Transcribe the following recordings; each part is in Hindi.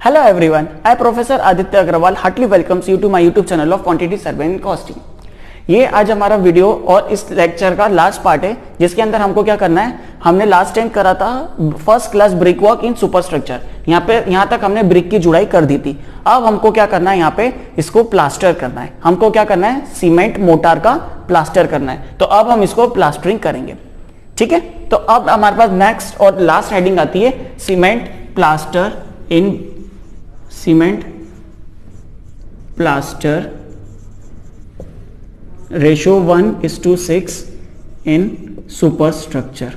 Hello everyone, I Professor Aditya Agrawal heartily welcomes you to my YouTube channel of Quantity Survey and Costing। ये आज हमारा वीडियो और इस लेक्चर का लास्ट पार्ट है, जिसके अंदर हमको क्या करना है। हमने लास्ट टाइम करा था first class brick work in superstructure. यहाँ तक हमने ब्रिक की जुड़ाई कर दी थी। अब हमको क्या करना है, यहाँ पे इसको प्लास्टर करना है। हमको क्या करना है, सीमेंट मोटार का प्लास्टर करना है। तो अब हम इसको प्लास्टरिंग करेंगे, ठीक है। तो अब हमारे पास नेक्स्ट और लास्ट हेडिंग आती है सीमेंट प्लास्टर इन सीमेंट प्लास्टर रेशो 1:6 इन सुपरस्ट्रक्चर,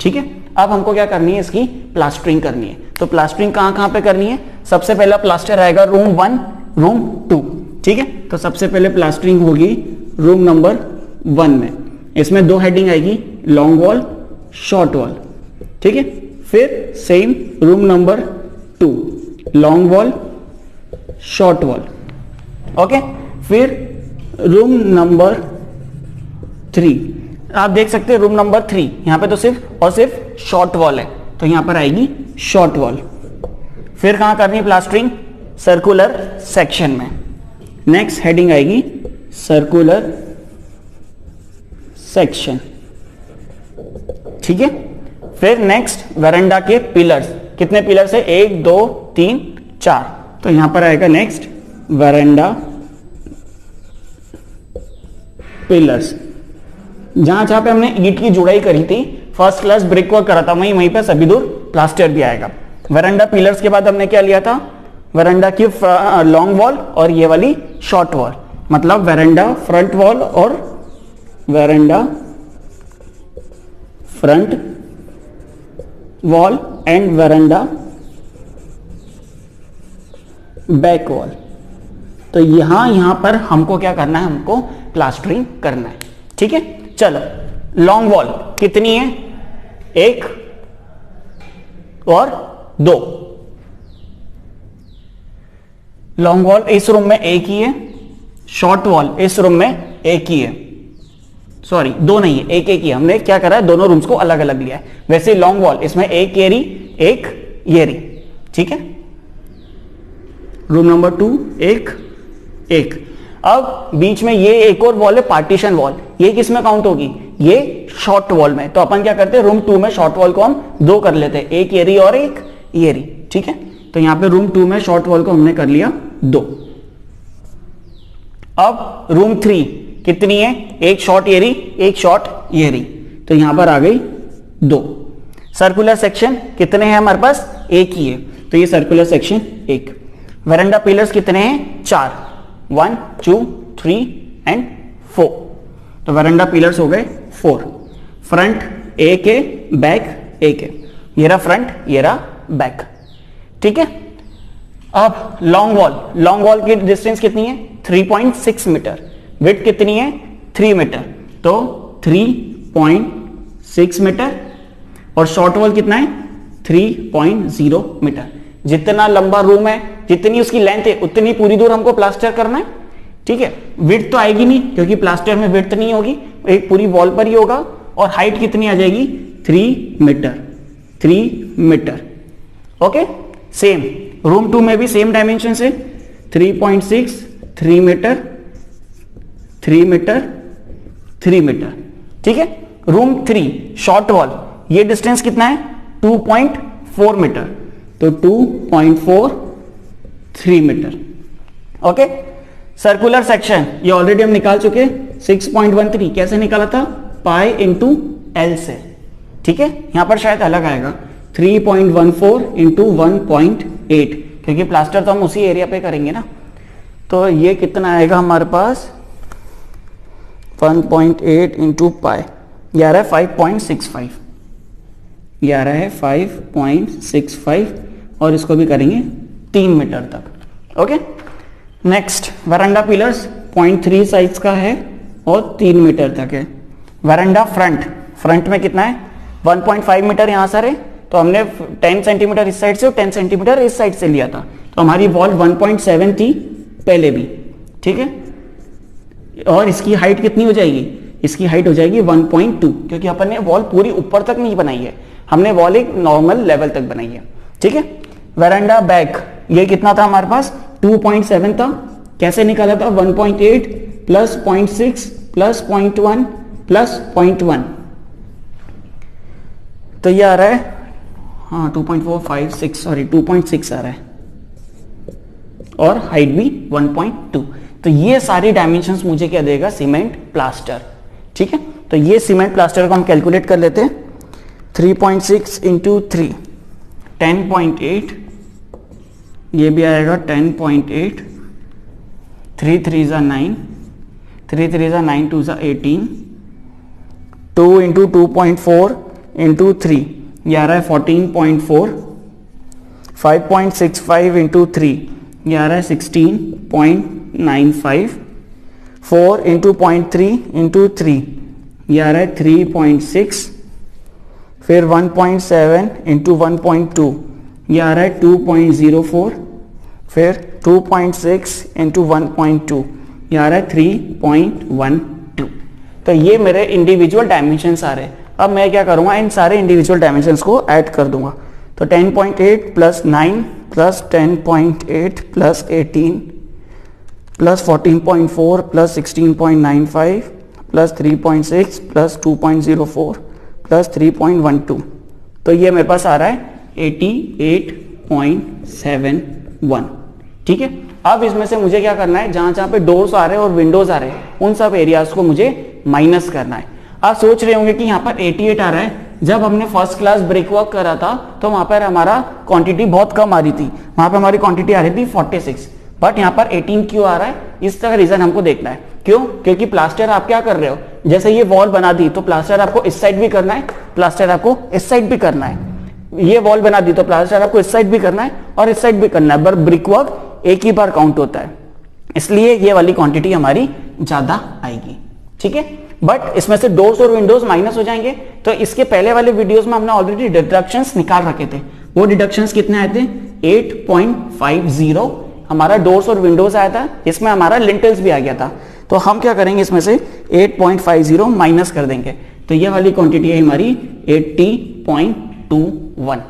ठीक है। अब हमको क्या करनी है, इसकी प्लास्टरिंग करनी है। तो प्लास्टरिंग कहां पे करनी है। सबसे पहला प्लास्टर आएगा रूम 1 रूम 2, ठीक है। तो सबसे पहले प्लास्टरिंग होगी रूम नंबर 1 में। इसमें दो हेडिंग आएगी, लॉन्ग वॉल शॉर्ट वॉल, ठीक है। फिर same room number 2 long wall short wall, okay. फिर रूम नंबर 3 आप देख सकते हैं, रूम नंबर 3 यहां पे तो सिर्फ और सिर्फ शॉर्ट वॉल है, तो यहां पर आएगी शॉर्ट वॉल। फिर कहां करनी है प्लास्टरिंग, सर्कुलर सेक्शन में। नेक्स्ट हेडिंग आएगी सर्कुलर सेक्शन, ठीक है। फिर नेक्स्ट वरांडा के पिलर्स, कितने पिलर्स है, 1 2 3 4। तो यहां पर आएगा नेक्स्ट वरांडा पिलर्स। जहां जहां पे हमने ईंट की जुड़ाई करी थी, फर्स्ट क्लास ब्रिक वर्क करा था, वहीं पे सभी दूर प्लास्टर भी आएगा। वरांडा पिलर्स के बाद हमने क्या लिया था, वरांडा की लॉन्ग वॉल और ये वाली शॉर्ट वॉल, मतलब वरांडा फ्रंट वॉल और veranda front wall and veranda back wall. तो यहां पर हमको क्या करना है, हमको प्लास्टरिंग करना है, ठीक है। चलो, लॉन्ग वॉल कितनी है, 1 और 2। लॉन्ग वॉल इस रूम में एक ही है, शॉर्ट वॉल इस रूम में एक ही है, सॉरी 2 नहीं है, एक ही। हमने क्या करा है, दोनों रूम्स को अलग अलग लिया है। वैसे लॉन्ग वॉल इसमें एक येरी एक येरी, ठीक है। रूम नंबर 2 एक। अब बीच में ये एक और वॉल है, पार्टीशन वॉल। ये किस में काउंट होगी, ये शॉर्ट वॉल में। तो अपन क्या करते हैं, रूम 2 में शॉर्ट वॉल को हम 2 कर लेते हैं, एक येरी और एक येरी, ठीक है। तो यहां पे रूम 2 में शॉर्ट वॉल को हमने कर लिया 2। अब रूम 3 कितनी है, एक शॉर्ट येरी एक शॉर्ट येरी, तो यहां पर आ गई 2। सर्कुलर सेक्शन कितने हैं हमारे पास, एक ही है, तो ये सर्कुलर सेक्शन 1। वरांडा पिलर्स कितने हैं, 4, 1 2 3 एंड 4। तो वरांडा पिलर्स हो गए 4। फ्रंट एक है, बैक एक है, ये रहा फ्रंट ये रहा बैक, ठीक है। अब लॉन्ग वॉल की डिस्टेंस कितनी है, 3.6 मीटर। विड्थ कितनी है, 3 मीटर, तो 3.6 मीटर। और शॉर्ट वॉल कितना है, 3.0 मीटर। जितना लंबा रूम है, जितनी उसकी लेंथ है, उतनी पूरी दूर हमको प्लास्टर करना है, ठीक है। विड्थ तो आएगी नहीं, क्योंकि प्लास्टर में विड्थ नहीं होगी, एक पूरी वॉल पर ही होगा। और हाइट कितनी आ जाएगी, 3 मीटर, ओके। सेम रूम 2 में भी सेम डायमेंशन से 3.6 3 मीटर 3 मीटर, ठीक है। रूम 3 शॉर्ट वॉल, ये डिस्टेंस कितना है, 2.4 मीटर, तो 2.43 मीटर, ओके। सर्कुलर सेक्शन ये ऑलरेडी हम निकाल चुके, 6.13 कैसे निकाला था, पाई इंटू एल से, ठीक है। यहां पर शायद अलग आएगा, 3.14 इंटू 1.8, क्योंकि प्लास्टर तो हम उसी एरिया पे करेंगे ना। तो ये कितना आएगा हमारे पास, 1.8 इंटू पाई, ये आ रहा है 5.65, ये आ रहा है 5.65, और इसको भी करेंगे 3 मीटर तक, ओके। नेक्स्ट वरांडा पिलर्स 0.3 साइज का है और 3 मीटर तक है। वरांडा फ्रंट में कितना है, 1.5 मीटर यहां से है, तो हमने 10 सेंटीमीटर इस साइड से और 10 सेंटीमीटर इस साइड से लिया था, तो हमारी वॉल 1.7 थी पहले भी, ठीक है। और इसकी हाइट कितनी हो जाएगी, इसकी हाइट हो जाएगी 1.2, क्योंकि अपन ने वॉल पूरी ऊपर तक नहीं बनाई है, हमने वॉल एक नॉर्मल लेवल तक बनाई है, ठीक है। वेरांडा बैक ये कितना था हमारे पास 2.7 था, कैसे निकाला था 1.8 प्लस 0.6 प्लस 0.1 प्लस 0.1, तो ये आ रहा है हाँ 2.456 सॉरी 2.6 आ रहा है और हाइट भी 1.2। तो ये सारी डायमेंशंस मुझे क्या देगा सीमेंट प्लास्टर। ठीक है, तो ये सीमेंट प्लास्टर को हम कैलकुलेट कर लेते हैं। 3.6 इंटू 3 10.8, ये भी आएगा 10.8, 3 3 ज़ा 9, 3 3 ज़ा 9 2 ज़ा 18, 2 इंटू 2.4 इंटू 3 ये आ रहा है 14.4, 5.65 इंटू 3 ये आ रहा है 16.95, 4 इंटू 0.3 इंटू 3 ये आ रहा है 3.6, फिर 1.7 इंटू 1.2 ये आ रहा है 2.04, फिर 2.6 इंटू 1.2 ये आ रहा है 3.12। तो ये मेरे इंडिविजुअल डायमेंशंस आ रहे हैं। अब मैं क्या करूंगा, इन सारे इंडिविजुअल डायमेंशंस को ऐड कर दूंगा। तो 10.8 plus 9 plus 10.8 plus 18 plus 14.4 plus 16.95 plus 3.6 plus 2.04 plus 3.12, तो ये मेरे पास आ रहा है 88.71। ठीक है, अब इसमें से मुझे क्या करना है, जहां जहां पे डोर्स आ रहे हैं और विंडोज आ रहे हैं उन सब एरियाज को मुझे माइनस करना है। आप सोच रहे होंगे कि यहाँ पर 88 आ रहा है, जब हमने फर्स्ट क्लास ब्रिक वर्क करा था तो वहां पर हमारा क्वांटिटी बहुत कम आ रही थी, वहां पर हमारी क्वांटिटी आ रही थी 46, बट यहाँ पर 18 क्यों आ रहा है, इसका रीजन हमको देखना है। क्यों? क्योंकि प्लास्टर आप क्या कर रहे हो, जैसे ये वॉल बना दी तो प्लास्टर आपको इस साइड भी करना है, प्लास्टर आपको इस साइड भी करना है, ये वॉल बना दी तो प्लास्टर आपको इस साइड भी करना है और इस साइड भी करना है, पर ब्रिक वर्क एक ही बार काउंट होता है, इसलिए ये वाली क्वांटिटी हमारी ज्यादा आएगी। ठीक है, बट इसमें से डोर्स और विंडोज माइनस हो जाएंगे। तो इसके पहले वाले वीडियोस में हमने ऑलरेडी डिडक्शंस निकाल रखे थे, वो डिडक्शंस कितने आए थे 8.50 हमारा डोर्स और विंडोज आया था, इसमें हमारा लिंटल्स भी आ गया था। तो हम क्या करेंगे, इसमें से 8.50 माइनस कर देंगे, तो ये वाली क्वांटिटी है हमारी 80.21।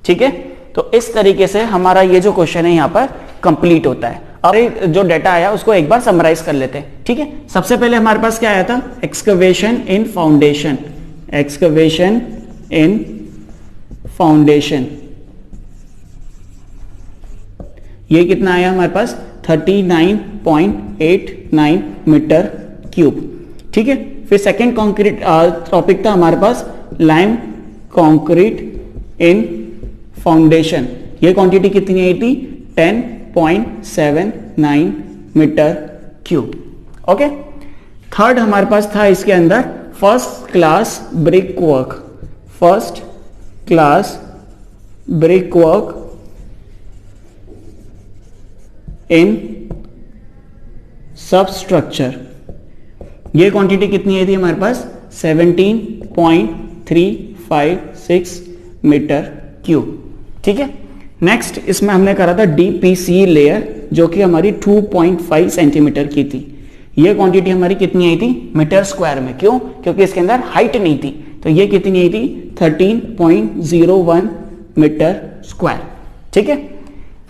ठीक है, तो इस तरीके से हमारा ये जो क्वेश्चन है यहाँ पर कंप्लीट होता है। और जो डेटा आया उसको एक बार समराइज कर लेते हैं। ठीक है, सबसे पहले हमारे पास क्या आया था, एक्सकवेशन इन फाउंडेशन, एक्सकवेशन इन फाउंडेशन, ये कितना आया हमारे पास 39.89 मीटर क्यूब। ठीक है, फिर सेकेंड कॉन्क्रीट टॉपिक था हमारे पास लाइम कॉन्क्रीट इन फाउंडेशन, ये क्वांटिटी कितनी आई थी 10.79 मीटर क्यूब। ओके, थर्ड हमारे पास था इसके अंदर first class brick work, first class brick work in substructure, ये क्वांटिटी कितनी आई थी हमारे पास 17.356 मीटर क्यूब। ठीक है, नेक्स्ट इसमें हमने करा था डीपीसी लेयर, जो कि हमारी 2.5 सेंटीमीटर की थी, ये क्वांटिटी हमारी कितनी आई थी मीटर स्क्वायर में। क्यों? क्योंकि इसके अंदर हाइट नहीं थी, तो ये कितनी आई थी 13.01 मीटर स्क्वायर। ठीक है,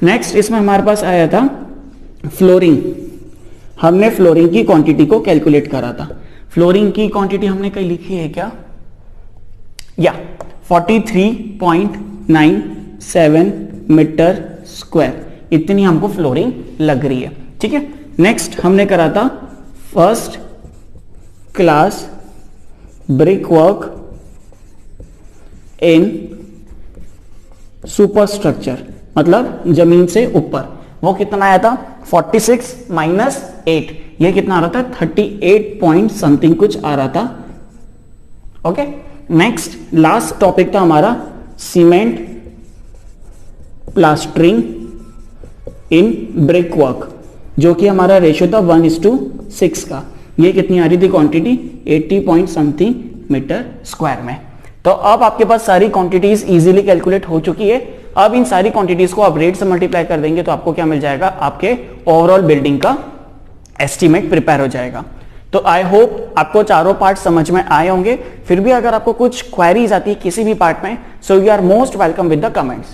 नेक्स्ट इसमें हमारे पास आया था फ्लोरिंग, हमने फ्लोरिंग की क्वांटिटी को कैलकुलेट करा था। फ्लोरिंग की क्वांटिटी हमने कहीं लिखी है क्या, या 43.97 मीटर स्क्वायर, इतनी हमको फ्लोरिंग लग रही है। ठीक है, नेक्स्ट हमने करा था first class brick work in superstructure, मतलब जमीन से ऊपर, वो कितना आया था 46 माइनस 8, ये कितना आ रहा था 38 पॉइंट समथिंग कुछ आ रहा था। ओके, नेक्स्ट लास्ट टॉपिक था हमारा सीमेंट प्लास्टरिंग इन ब्रिक वर्क, जो कि हमारा रेशियो था 1:6 का, ये कितनी आ रही थी quantity 80 point something metre square में। तो अब आपके पास सारी क्वांटिटीज इजीली कैलकुलेट हो चुकी है। अब इन सारी क्वांटिटीज को आप रेट से मल्टीप्लाई कर देंगे तो आपको क्या मिल जाएगा, आपके ओवरऑल बिल्डिंग का एस्टीमेट प्रिपेयर हो जाएगा। तो आई होप आपको चारों पार्ट समझ में आए होंगे। फिर भी अगर आपको कुछ क्वेरीज आती है किसी भी पार्ट में, so you are most welcome with the comments.